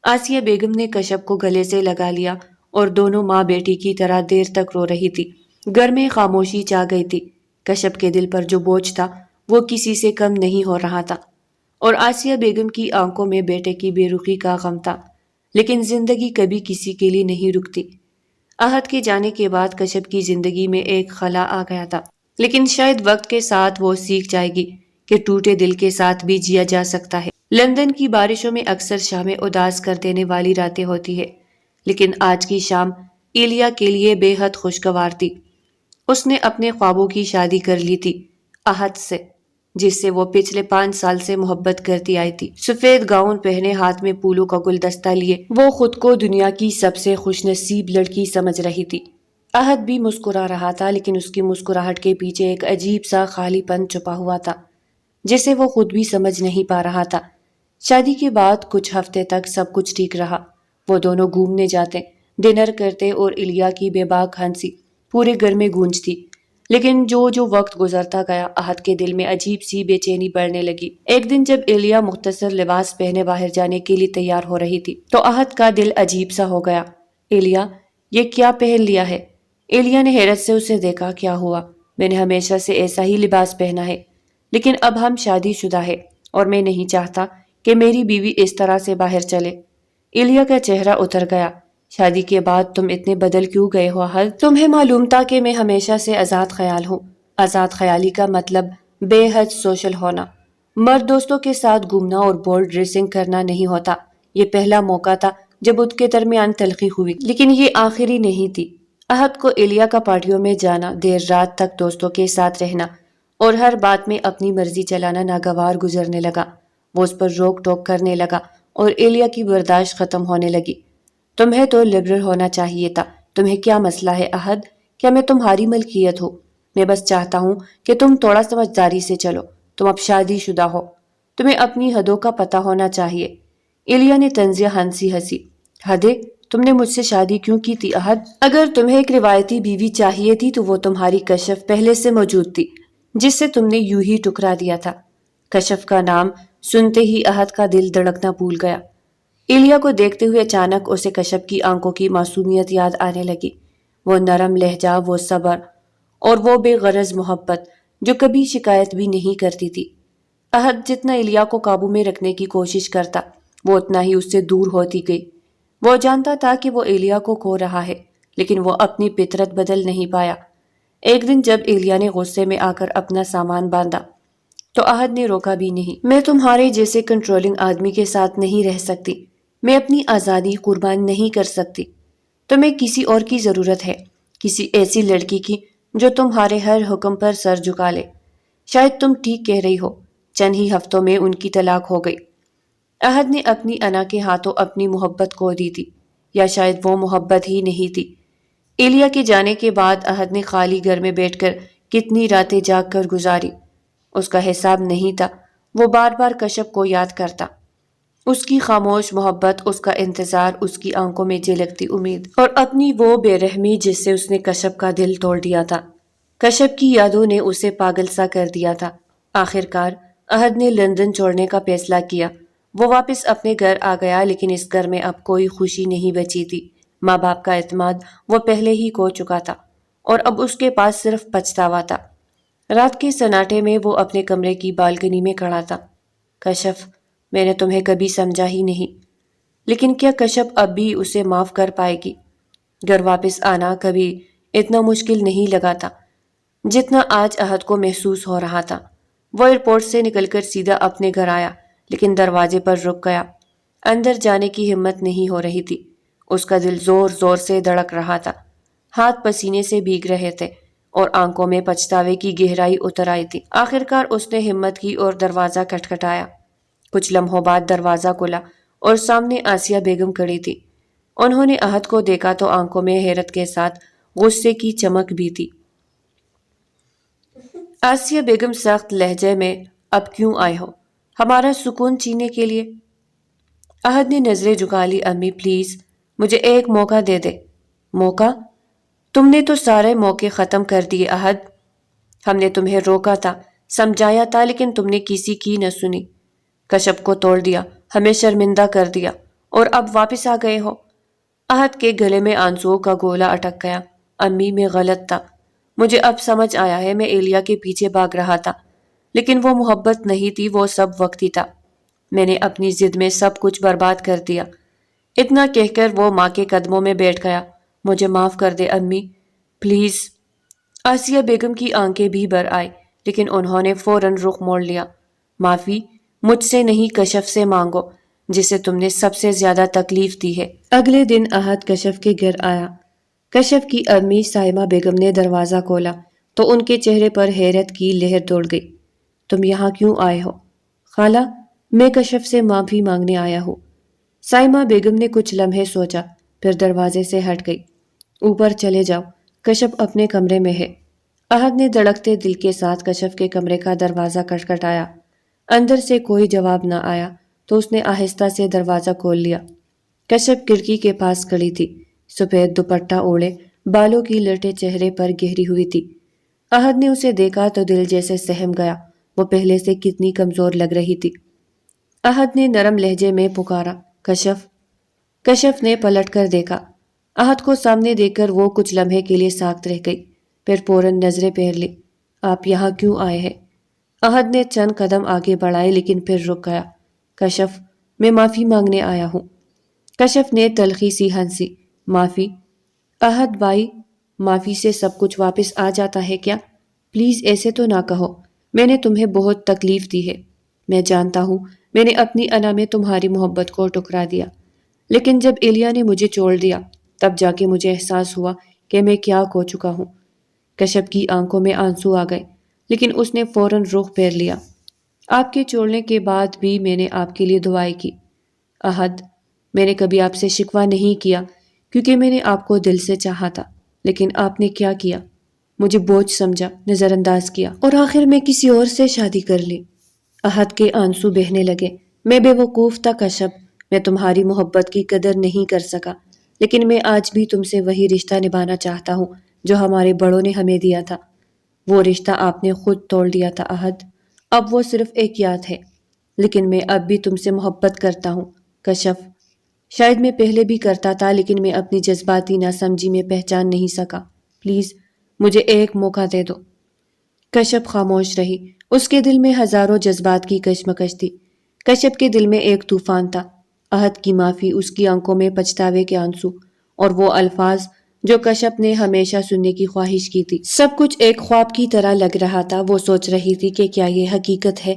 آسیہ بیگم نے کشف کو گلے سے لگا لیا اور دونوں ماں بیٹی کی طرح دیر تک رو رہی تھی۔ گھر میں خاموشی چھا گئی تھی۔ کشف کے دل پر جو بوجھ تھا وہ کسی سے کم نہیں ہو رہا تھا، اور آسیہ بیگم کی آنکھوں میں بیٹے کی بے رخی کا غم تھا۔ لیکن زندگی کبھی کسی کے لیے نہیں رکتی۔ احد کے جانے کے بعد کشف کی زندگی میں ایک خلا آ گیا تھا، لیکن شاید وقت کے ساتھ وہ سیکھ جائے گی کہ ٹوٹے دل کے ساتھ بھی جیا جا سکتا ہے۔ لندن کی بارشوں میں اکثر شامیں اداس کر دینے والی راتیں ہوتی ہے، لیکن آج کی شام ایلیا کے لیے بے حد خوشگوار تھی۔ اس نے اپنے خوابوں کی شادی کر لی تھی، احد سے، جس سے وہ پچھلے 5 سال سے محبت کرتی آئی تھی۔ سفید گاؤن پہنے، ہاتھ میں پھولوں کا گلدستہ لیے، وہ خود کو دنیا کی سب سے خوش نصیب لڑکی سمجھ رہی تھی۔ احد بھی مسکرا رہا تھا، لیکن اس کی مسکراہٹ کے پیچھے ایک عجیب سا خالی پن چھپا ہوا تھا، جسے وہ خود بھی سمجھ نہیں پا رہا تھا۔ شادی کے بعد کچھ ہفتے تک سب کچھ ٹھیک رہا۔ وہ دونوں گھومنے جاتے، ڈنر کرتے، اور ایلیا کی بے باک ہنسی پورے گھر میں گونجتی۔ لیکن جو وقت گزرتا گیا، احد کے دل میں عجیب سی بے چینی بڑھنے لگی۔ ایک دن جب ایلیا مختصر لباس پہنے باہر جانے کے لیے تیار ہو رہی تھی تو احد کا دل عجیب سا ہو گیا۔ ایلیا، یہ کیا پہن لیا ہے؟ ایلیا نے حیرت سے اسے دیکھا۔ کیا ہوا؟ میں نے ہمیشہ سے ایسا ہی لباس پہنا ہے، لیکن اب ہم شادی شدہ ہے اور میں نہیں چاہتا کہ میری بیوی اس طرح سے باہر چلے۔ ایلیا کا چہرہ اتر گیا۔ شادی کے بعد تم اتنے بدل کیوں گئے ہو احد؟ تمہیں معلوم تھا کہ میں ہمیشہ سے آزاد خیال ہوں۔ آزاد خیالی کا مطلب بے حد سوشل ہونا، مرد دوستوں کے ساتھ گھومنا اور بولڈ ڈریسنگ کرنا نہیں ہوتا۔ یہ پہلا موقع تھا جب ان کے درمیان تلخی ہوئی، لیکن یہ آخری نہیں تھی۔ احد کو ایلیا کا پارٹیوں میں جانا، دیر رات تک دوستوں کے ساتھ رہنا اور ہر بات میں اپنی مرضی چلانا ناگوار گزرنے لگا۔ وہ اس پر روک ٹوک کرنے لگا اور ایلیا کی برداشت ختم ہونے لگی۔ تمہیں تو لبرل ہونا چاہیے تھا۔ تمہیں کیا مسئلہ ہے احد؟ کیا میں تمہاری ملکیت ہوں؟ میں بس چاہتا ہوں کہ تم تھوڑا سمجھداری سے چلو۔ تم اب شادی شدہ ہو، تمہیں اپنی حدوں کا پتہ ہونا چاہیے۔ ایلیا نے طنزیہ ہنسی۔ حدیں؟ تم نے مجھ سے شادی کیوں کی تھی احد؟ اگر تمہیں ایک روایتی بیوی چاہیے تھی تو وہ تمہاری کشف پہلے سے موجود تھی، جس سے تم نے یوں ہی ٹکرا دیا تھا۔ کشف کا نام سنتے ہی احد کا دل دھڑکنا بھول گیا۔ ایلیا کو دیکھتے ہوئے اچانک اسے کشف کی آنکھوں کی معصومیت یاد آنے لگی۔ وہ نرم لہجہ، وہ صبر اور وہ بے غرض محبت جو کبھی شکایت بھی نہیں کرتی تھی۔ احد جتنا ایلیا کو قابو میں رکھنے کی کوشش کرتا، وہ اتنا ہی اس سے دور ہوتی گئی۔ وہ جانتا تھا کہ وہ ایلیا کو کھو رہا ہے، لیکن وہ اپنی فطرت بدل نہیں پایا۔ ایک دن جب ایلیا نے غصے میں آ کر اپنا سامان باندھا تو احد نے روکا بھی نہیں۔ میں تمہارے جیسے کنٹرولنگ آدمی کے ساتھ نہیں رہ سکتی۔ میں اپنی آزادی قربان نہیں کر سکتی۔ تمہیں کسی اور کی ضرورت ہے، کسی ایسی لڑکی کی جو تمہارے ہر حکم پر سر جھکا لے۔ شاید تم ٹھیک کہہ رہی ہو، چند ہی ہفتوں میں ان کی طلاق ہو گئی۔ احد نے اپنی انا کے ہاتھوں اپنی محبت کھو دی تھی، یا شاید وہ محبت ہی نہیں تھی۔ ایلیا کے جانے کے بعد احد نے خالی گھر میں بیٹھ کر کتنی راتیں جاگ کر گزاری، اس کا حساب نہیں تھا۔ وہ بار بار کشف کو یاد کرتا، اس کی خاموش محبت، اس کا انتظار، اس کی آنکھوں میں جھلکتی امید، اور اپنی وہ بے رحمی جس سے اس نے کشف کا دل توڑ دیا تھا۔ کشف کی یادوں نے اسے پاگل سا کر دیا تھا۔ آخر کار احد نے لندن چھوڑنے کا فیصلہ کیا۔ وہ واپس اپنے گھر آ گیا، لیکن اس گھر میں اب کوئی خوشی نہیں بچی تھی۔ ماں باپ کا اعتماد وہ پہلے ہی کھو چکا تھا، اور اب اس کے پاس صرف پچھتاوا تھا۔ رات کے سناٹے میں وہ اپنے کمرے کی بالکنی میں کھڑا تھا۔ کشف، میں نے تمہیں کبھی سمجھا ہی نہیں، لیکن کیا کشف اب بھی اسے معاف کر پائے گی؟ گھر واپس آنا کبھی اتنا مشکل نہیں لگا تھا جتنا آج احد کو محسوس ہو رہا تھا۔ وہ ایئرپورٹ سے نکل کر سیدھا اپنے گھر آیا، لیکن دروازے پر رک گیا۔ اندر جانے کی ہمت نہیں ہو رہی تھی۔ اس کا دل زور زور سے دھڑک رہا تھا، ہاتھ پسینے سے بھیگ رہے تھے، اور آنکھوں میں پچھتاوے کی گہرائی اتر آئی تھی۔ آخر کار اس نے ہمت کی اور دروازہ کھٹکھٹایا۔ کچھ لمحوں بعد دروازہ کھلا اور سامنے آسیہ بیگم کھڑی تھی۔ انہوں نے احد کو دیکھا تو آنکھوں میں حیرت کے ساتھ غصے کی چمک بھی تھی۔ آسیہ بیگم سخت لہجے میں، اب کیوں آئے ہو؟ ہمارا سکون چھیننے کے لیے؟ احد نے نظریں جھکا لی۔ امی پلیز مجھے ایک موقع دے دے۔ موقع؟ تم نے تو سارے موقع ختم کر دیے احد۔ ہم نے تمہیں روکا تھا، سمجھایا تھا، لیکن تم نے کسی کی نہ سنی۔ کشف کو توڑ دیا، ہمیں شرمندہ کر دیا، اور اب واپس آ گئے ہو۔ احد کے گلے میں آنسوؤں کا گولا اٹک گیا۔ امی میں غلط تھا، مجھے اب سمجھ آیا ہے، میں ایلیا کے پیچھے بھاگ رہا تھا، لیکن وہ محبت نہیں تھی، وہ سب وقتی تھا۔ میں نے اپنی ضد میں سب کچھ برباد کر دیا۔ اتنا کہہ کر وہ ماں کے قدموں میں بیٹھ گیا۔ مجھے معاف کر دے امی، پلیز۔ آسیہ بیگم کی آنکھیں بھی بھر آئی، لیکن انہوں نے فوراً رخ موڑ لیا۔ معافی مجھ سے نہیں، کشف سے مانگو، جسے تم نے سب سے زیادہ تکلیف دی ہے۔ اگلے دن احد کشف کے گھر آیا۔ کشف کی امی سائمہ بیگم نے دروازہ کھولا تو ان کے چہرے پر حیرت کی لہر دوڑ گئی۔ تم یہاں کیوں آئے ہو؟ خالہ، میں کشف سے معافی مانگنے آیا ہوں۔ سائمہ بیگم نے کچھ لمحے سوچا، پھر دروازے سے ہٹ گئی۔ اوپر چلے جاؤ، کشف اپنے کمرے میں ہے۔ احد نے دھڑکتے دل کے ساتھ کشف کے کمرے کا دروازہ کھٹکھٹایا۔ اندر سے کوئی جواب نہ آیا تو اس نے آہستہ سے دروازہ کھول لیا۔ کشف کھڑکی کے پاس کھڑی تھی، سفید دوپٹہ اوڑھے، بالوں کی لٹیں چہرے پر گہری ہوئی تھی۔ احد نے اسے دیکھا تو دل جیسے سہم گیا، وہ پہلے سے کتنی کمزور لگ رہی تھی۔ احد نے نرم لہجے میں پکارا، کشف۔ کشف نے پلٹ کر دیکھا۔ احد کو سامنے دیکھ کر وہ کچھ لمحے کے لیے ساکت رہ گئی، پھر فوراً نظریں پھیر لی۔ آپ یہاں کیوں آئے ہیں؟ احد نے چند قدم آگے بڑھائے، لیکن پھر رک گیا۔ کشف، میں معافی مانگنے آیا ہوں۔ کشف نے تلخی سی ہنسی، معافی؟ احد بھائی، معافی سے سب کچھ واپس آ جاتا ہے کیا؟ پلیز ایسے تو نہ کہو، میں نے تمہیں بہت تکلیف دی ہے۔ میں جانتا ہوں میں نے اپنی انا میں تمہاری محبت کو ٹکرا دیا، لیکن جب ایلیا نے مجھے چھوڑ دیا تب جا کے مجھے احساس ہوا کہ میں کیا کھو چکا ہوں۔ کشف کی آنکھوں میں آنسو آ گئے، لیکن اس نے فوراً رخ پھیر لیا۔ آپ کے چھوڑنے کے بعد بھی میں نے آپ کے لیے دعائیں کی احد۔ میں نے کبھی آپ سے شکوہ نہیں کیا، کیونکہ میں نے آپ کو دل سے چاہا تھا، لیکن آپ نے کیا کیا؟ مجھے بوجھ سمجھا، نظر انداز کیا، اور آخر میں کسی اور سے شادی کر لی۔ احد کے آنسو بہنے لگے۔ میں بے وقوف تھا کشف، میں تمہاری محبت کی قدر نہیں کر سکا، لیکن میں آج بھی تم سے وہی رشتہ نبھانا چاہتا ہوں جو ہمارے بڑوں نے ہمیں دیا تھا۔ وہ رشتہ آپ نے خود توڑ دیا تھا احد، اب وہ صرف ایک یاد ہے، لیکن میں اب بھی تم سے محبت کرتا ہوں کشف۔ شاید میں پہلے بھی کرتا تھا، لیکن میں اپنی جذباتی ناسمجھی میں پہچان نہیں سکا۔ پلیز مجھے ایک موقع دے دو۔ کشف خاموش رہی، اس کے دل میں ہزاروں جذبات کی کشمکش تھی۔ کشف کے دل میں ایک طوفان تھا، احد کی معافی، اس کی آنکھوں میں پچھتاوے کے آنسو، اور وہ الفاظ جو کشف نے ہمیشہ سننے کی خواہش کی تھی۔ سب کچھ ایک خواب کی طرح لگ رہا تھا۔ وہ سوچ رہی تھی کہ کیا یہ حقیقت ہے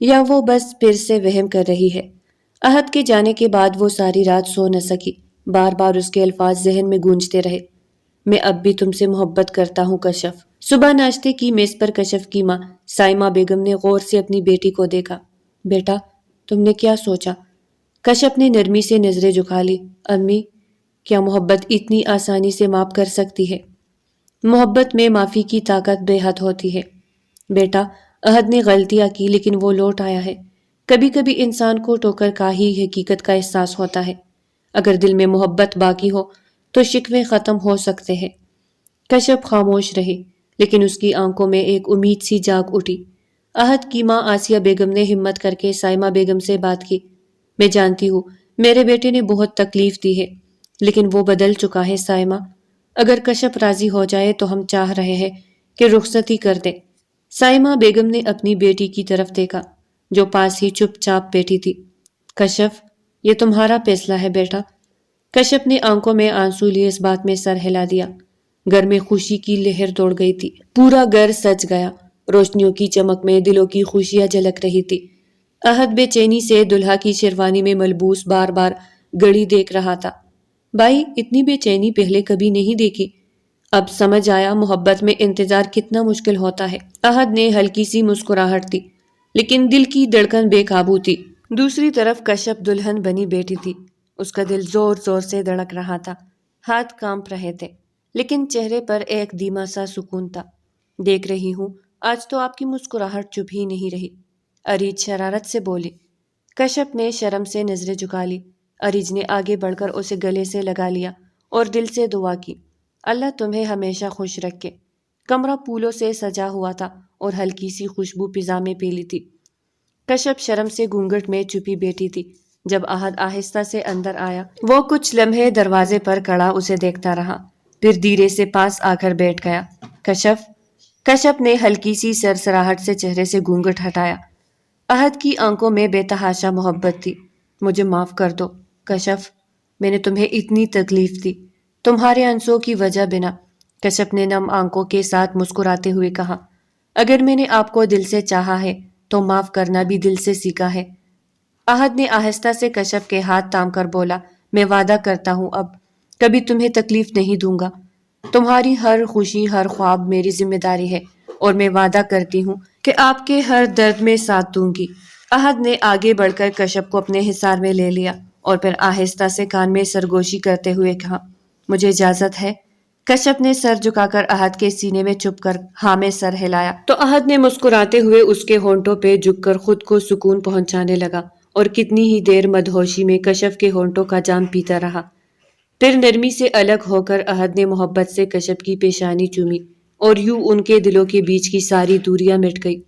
یا وہ بس پھر سے وہم کر رہی ہے۔ احد کے جانے کے بعد وہ ساری رات سو نہ سکی، بار بار اس کے الفاظ ذہن میں گونجتے رہے۔ میں اب بھی تم سے محبت کرتا ہوں کشف۔ صبح ناشتے کی میز پر کشف کی ماں سائمہ بیگم نے غور سے اپنی بیٹی کو دیکھا۔ بیٹا، تم نے کیا سوچا؟ کشف نے نرمی سے نظریں جھکا لی۔ امی، کیا محبت اتنی آسانی سے معاف کر سکتی ہے؟ محبت میں معافی کی طاقت بے حد ہوتی ہے۔ بیٹا، احد نے غلطیاں کی لیکن وہ لوٹ آیا ہے۔ کبھی کبھی انسان کو ٹوکر کا ہی حقیقت کا احساس ہوتا ہے۔ اگر دل میں محبت باقی ہو تو شکوے ختم ہو سکتے ہیں۔ کشف خاموش رہی لیکن اس کی آنکھوں میں ایک امید سی جاگ اٹھی۔ احد کی ماں آسیہ بیگم نے ہمت کر کے سائمہ بیگم سے بات کی۔ میں جانتی ہوں میرے بیٹے نے بہت تکلیف دی ہے لیکن وہ بدل چکا ہے سائمہ۔ اگر کشف راضی ہو جائے تو ہم چاہ رہے ہیں کہ رخصتی کر دے۔ سائمہ بیگم نے اپنی بیٹی کی طرف دیکھا جو پاس ہی چپ چاپ بیٹھی تھی۔ کشف، یہ تمہارا فیصلہ ہے بیٹا۔ کشف نے آنکھوں میں آنسو لیے اس بات میں سر ہلا دیا۔ گھر میں خوشی کی لہر دوڑ گئی تھی۔ پورا گھر سج گیا۔ روشنیوں کی چمک میں دلوں کی خوشیاں جھلک رہی تھی۔ احد بے چینی سے دلہا کی شیروانی میں ملبوس بار بار گھڑی دیکھ رہا تھا۔ بھائی، اتنی بے چینی پہلے کبھی نہیں دیکھی۔ اب سمجھ آیا محبت میں انتظار کتنا مشکل ہوتا ہے۔ احد نے ہلکی سی مسکراہٹ دی لیکن دل کی دھڑکن بے قابو تھی۔ دوسری طرف کشف دلہن بنی بیٹی تھی۔ اس کا دل زور زور سے دھڑک رہا تھا، ہاتھ کانپ رہے تھے لیکن چہرے پر ایک دھیما سا سکون تھا۔ دیکھ رہی ہوں آج تو آپ کی مسکراہٹ چپ ہی نہیں رہی، اریج شرارت سے بولی۔ کشف نے شرم سے نظریں جھکا لی۔ اریج نے آگے بڑھ کر اسے گلے سے لگا لیا اور دل سے دعا کی، اللہ تمہیں ہمیشہ خوش رکھے۔ کمرہ پھولوں سے سجا ہوا تھا اور ہلکی سی خوشبو فضا میں پھیلی تھی۔ کشف شرم سے گھونگھٹ میں چھپی بیٹھی تھی۔ جب احد آہستہ سے اندر آیا وہ کچھ لمحے دروازے پر کھڑا اسے دیکھتا رہا، پھر دھیرے سے پاس آ کر بیٹھ گیا۔ کشف نے ہلکی سی سرسراہٹ سے چہرے سے گھونگھٹ ہٹایا۔ احد کی آنکھوں میں بے تحاشا محبت تھی۔ مجھے معاف کر دو کشف، میں نے تمہیں اتنی تکلیف دی تمہارے آنسوؤں کی وجہ بنا۔ کشف نے نم آنکھوں کے ساتھ مسکراتے ہوئے کہا، اگر میں نے آپ کو دل سے چاہا ہے تو معاف کرنا بھی دل سے سیکھا ہے۔ احد نے آہستہ سے کشف کے ہاتھ تھام کر بولا، میں وعدہ کرتا ہوں اب کبھی تمہیں تکلیف نہیں دوں گا۔ تمہاری ہر خوشی ہر خواب میری ذمہ داری ہے اور میں وعدہ کرتی ہوں کہ آپ کے ہر درد میں ساتھ دوں گی۔ احد نے آگے بڑھ کر کشف کو اپنے حصار میں لے لیا اور پھر آہستہ سے کان میں سرگوشی کرتے ہوئے کہا، مجھے اجازت ہے؟ کشف نے سر جھکا کر احد کے سینے میں چھپ کر ہاں میں سر ہلایا تو احد نے مسکراتے ہوئے اس کے ہونٹوں پہ جھک کر خود کو سکون پہنچانے لگا اور کتنی ہی دیر مدہوشی میں کشف کے ہونٹوں کا جام پیتا رہا۔ پھر نرمی سے الگ ہو کر احد نے محبت سے کشف کی پیشانی چومی اور یوں ان کے دلوں کے بیچ کی ساری دوریاں مٹ گئی۔